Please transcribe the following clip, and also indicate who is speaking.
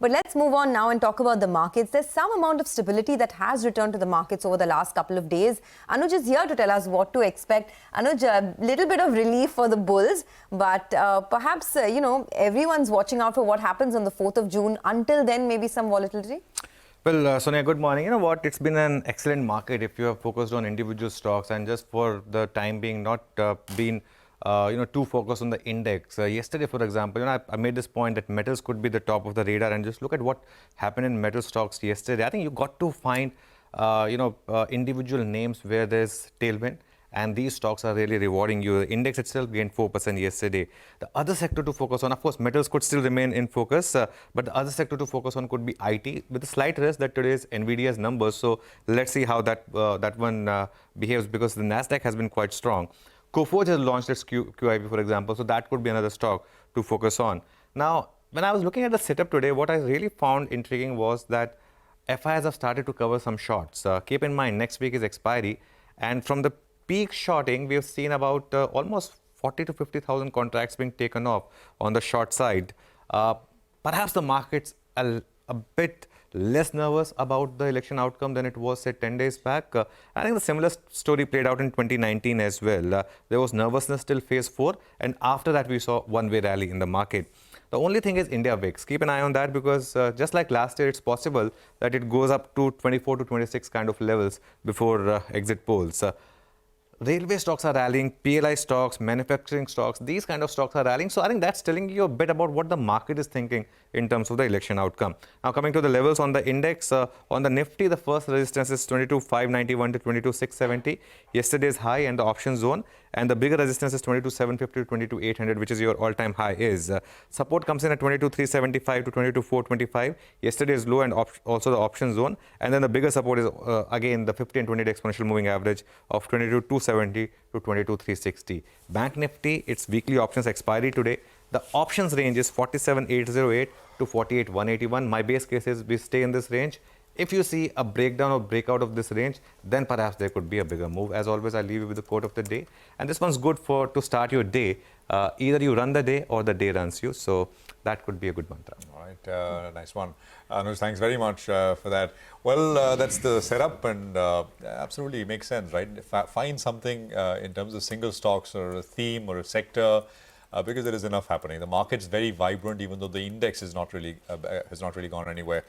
Speaker 1: But let's move on now and talk about the markets. There's some amount of stability that has returned to the markets over the last couple of days. Anuj is here to tell us what to expect. Anuj, a little bit of relief for the bulls, but perhaps, everyone's watching out for what happens on the 4th of June. Until then, maybe some volatility?
Speaker 2: Well, Sonia, good morning. You know what? It's been an excellent market if you have focused on individual stocks and just for the time being not been too focused on the index. Yesterday, for example, I made this point that metals could be the top of the radar, and just look at what happened in metal stocks yesterday. I think you got to find individual names where there's tailwind, and these stocks are really rewarding you. The index itself gained 4% yesterday. The other sector to focus on, of course, metals could still remain in focus, but the other sector to focus on could be IT, with a slight risk that today's NVIDIA's numbers. So let's see how that one behaves, because the Nasdaq has been quite strong. Coforge has launched its QIP, for example, so that could be another stock to focus on. Now, when I was looking at the setup today, what I really found intriguing was that FIs have started to cover some shorts. Keep in mind, next week is expiry, and from the peak shorting, we have seen about almost 40 to 50,000 contracts being taken off on the short side. Perhaps the market's a bit less nervous about the election outcome than it was, say, 10 days back. I think the similar story played out in 2019 as well. There was nervousness till phase 4, and after that, we saw one-way rally in the market. The only thing is India VIX. Keep an eye on that, because just like last year, it's possible that it goes up to 24 to 26 kind of levels before exit polls. Railway stocks are rallying, PLI stocks, manufacturing stocks, these kind of stocks are rallying. So I think that's telling you a bit about what the market is thinking in terms of the election outcome. Now, coming to the levels on the index, on the Nifty, the first resistance is 22,591 to 22,670, yesterday's high and the option zone. And the bigger resistance is 22,750 to 22,800, which is your all-time high is. Support comes in at 22,375 to 22,425, yesterday's low and also the option zone. And then the bigger support is, again, the 50 and 20-day exponential moving average of 22,270 to 22,360. Bank Nifty, its weekly options expiry today. The options range is 47,808 to 48,181. My base case is we stay in this range. If you see a breakdown or breakout of this range, then perhaps there could be a bigger move. As always, I'll leave you with the quote of the day. And this one's good to start your day. Either you run the day or the day runs you. So that could be a good mantra.
Speaker 3: All right, nice one. Anuj, thanks very much for that. Well, that's the setup, and absolutely makes sense, right? Find something in terms of single stocks or a theme or a sector, because there is enough happening. The market's very vibrant, even though the index is not really has not really gone anywhere.